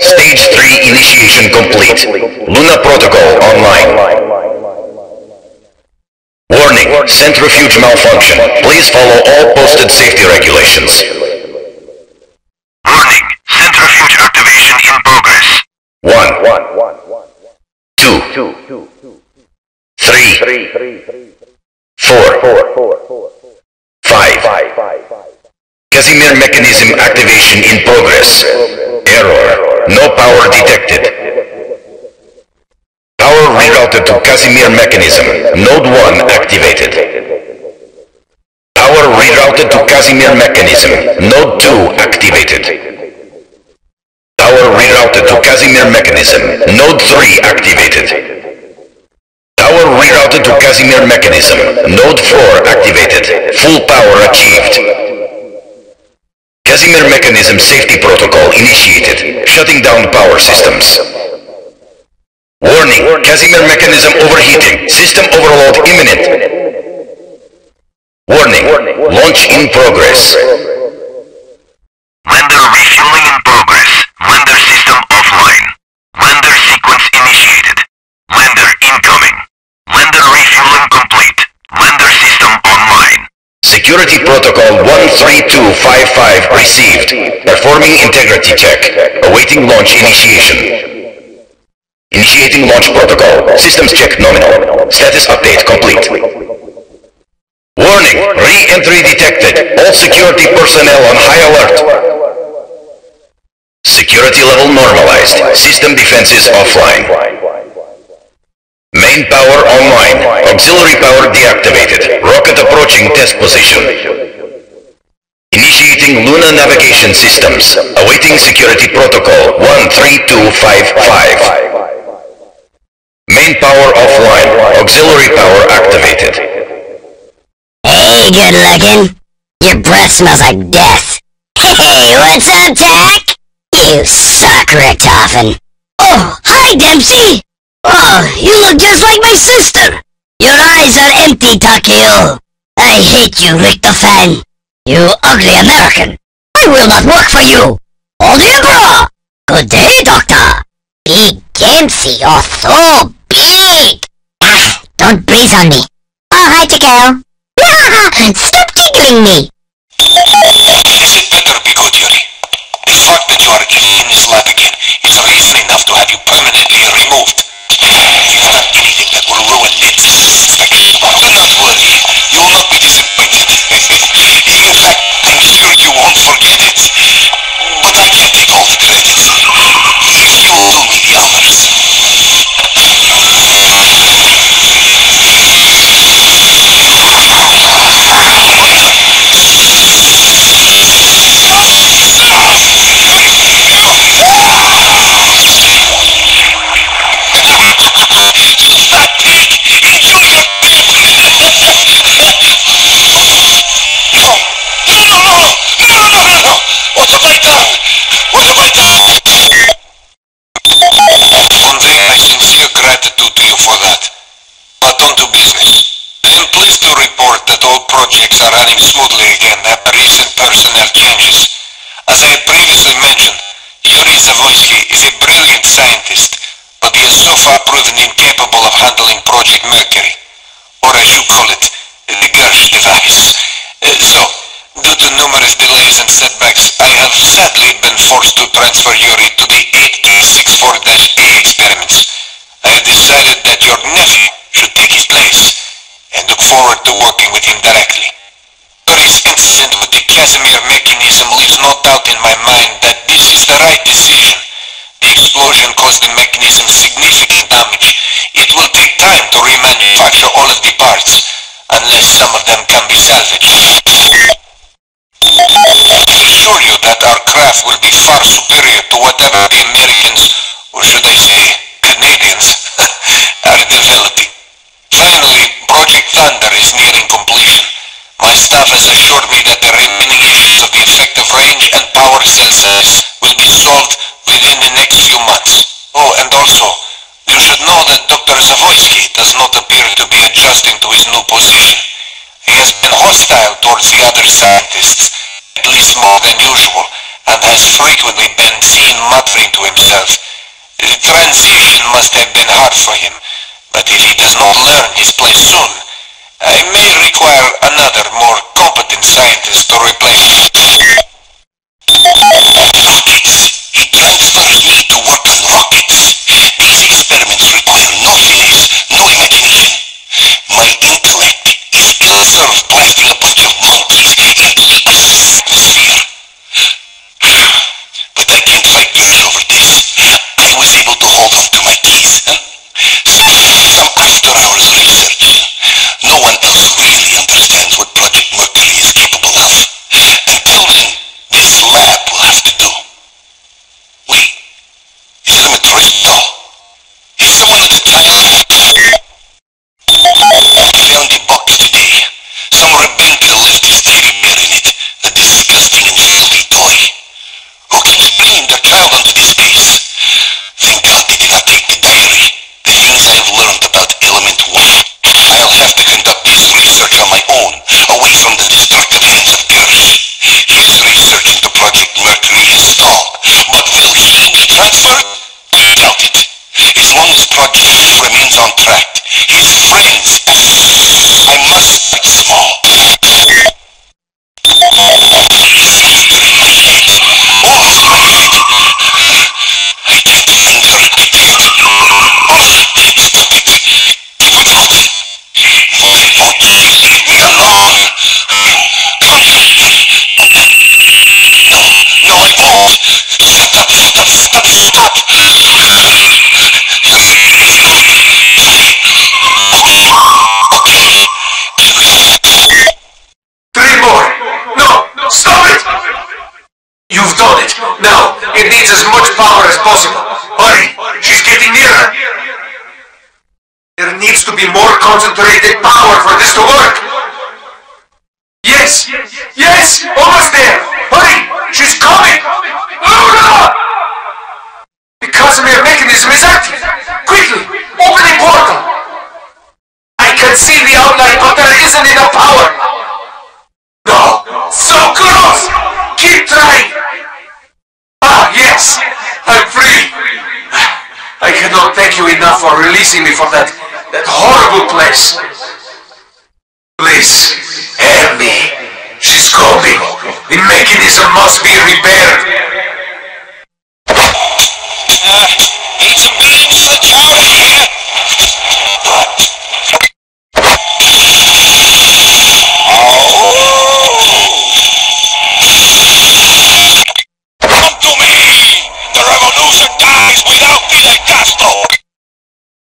Stage 3 initiation complete. Luna protocol online. Warning, centrifuge malfunction. Please follow all posted safety regulations. Warning, centrifuge activation in progress. 1, 2, 3, 4, 5. Casimir mechanism activation in progress. Error. No power detected. Power rerouted to Casimir mechanism. Node 1 activated. Power rerouted to Casimir mechanism. Node 2 activated. Power rerouted to Casimir mechanism. Node 3 activated. Power rerouted to Casimir mechanism. Node 4 activated. Full power achieved. Casimir mechanism safety protocol initiated. Shutting down power systems. Warning, Casimir mechanism overheating. System overload imminent. Warning, launch in progress. Lander refueling in progress. Lander system offline. Lander sequence initiated. Lander incoming. Lander refueling complete. Lander system online. Security protocol 13255 received. Performing integrity check. Awaiting launch initiation. Initiating launch protocol. Systems check nominal. Status update complete. Warning, re-entry detected. All security personnel on high alert. Security level normalized. System defenses offline. Main power online. Auxiliary power deactivated. Rocket approaching test position. Initiating Luna navigation systems. Awaiting security protocol 13255. Main power offline. Auxiliary power activated. Hey, good looking. Your breath smells like death. Hey, what's up, Tack? You suck, Richtofen. Oh, hi, Dempsey. Oh, you look just like my sister! Your eyes are empty, Takeo! I hate you, Richtofen! You ugly American! I will not work for you! Hold the umbrella! Good day, Doctor! Big Dempsey, you're so big! Ah, don't breathe on me! Oh, hi, Takeo! Stop tickling me! This had better be good, Yuri. The fact that you are in this lab again is reason enough to have you permanently removed. If you've done anything that will ruin this inspection, do not worry. You will not be disappointed. In fact, I'm sure you won't forget it. But I can't take all the credit. If you'll do me the honors. Projects are running smoothly again after recent personnel changes. As I previously mentioned, Yuri Zavoysky is a brilliant scientist, but he has so far proven incapable of handling Project Mercury, or as you call it, the Gersh device. Due to numerous delays and setbacks, I have sadly been forced to transfer Yuri to the 8K64-A experiments. I have decided that your nephew should take his place, and look forward to working with him directly. Yuri's incident with the Casimir mechanism leaves no doubt in my mind that this is the right decision. The explosion caused the mechanism significant damage. It will take time to remanufacture all of the parts, unless some of them can be salvaged. I assure you that our craft will be far superior to whatever the Americans, or should I say, Canadians, are developing. Finally, Project Thunder is nearing completion. My staff has assured me that the remaining issues of the effective range and power cell size will be solved within the next few months. Oh, and also, you should know that Dr. Zavoysky does not appear to be adjusting to his new position. He has been hostile towards the other scientists, at least more than usual, and has frequently been seen muttering to himself. The transition must have been hard for him, but if he does not learn his place soon, I may require another, more competent scientist to replace him. Rockets. He transfers me to work on rockets. These experiments require no physics, no imagination. My intellect is ill-served blasting a bunch of monkeys into the atmosphere. But I can't fight years over this. I was able to hold on to my keys. Some after-hours research. No one else really understands what Project Mercury is capable of. Until then, this lab will have to do. Wait, is it a mattress doll? Is someone at the time? I found a box today. Some rebellion left his teddy bear in it. A disgusting and filthy toy. Who keeps bringing their child onto this base? Thank God they did not take the diary. The things I have learned about Element 1. I'll have to conduct this research on my own, away from the destructive hands of Gersh. His research into Project Mercury has stalled, but will he be transferred? I doubt it. As long as Project remains on track, his friends... I must start small. I can't endure it. Stop it. You don't. Why won't you leave me alone? No, I won't. Shut up. Three more! No! Stop it! You've done it. Now, it needs as much power as possible. Hurry! She's getting nearer! There needs to be more concentrated power for this to work! Yes! Yes! Almost there! Hurry! She's coming! Luna! The Casimir mechanism is active! Quickly! Open the portal! I can see the outline, but there isn't enough power! No! So close! Keep trying! Ah, yes! I'm free! I cannot thank you enough for releasing me from that horrible place. Please, help me. She's coming. The mechanism must be repaired.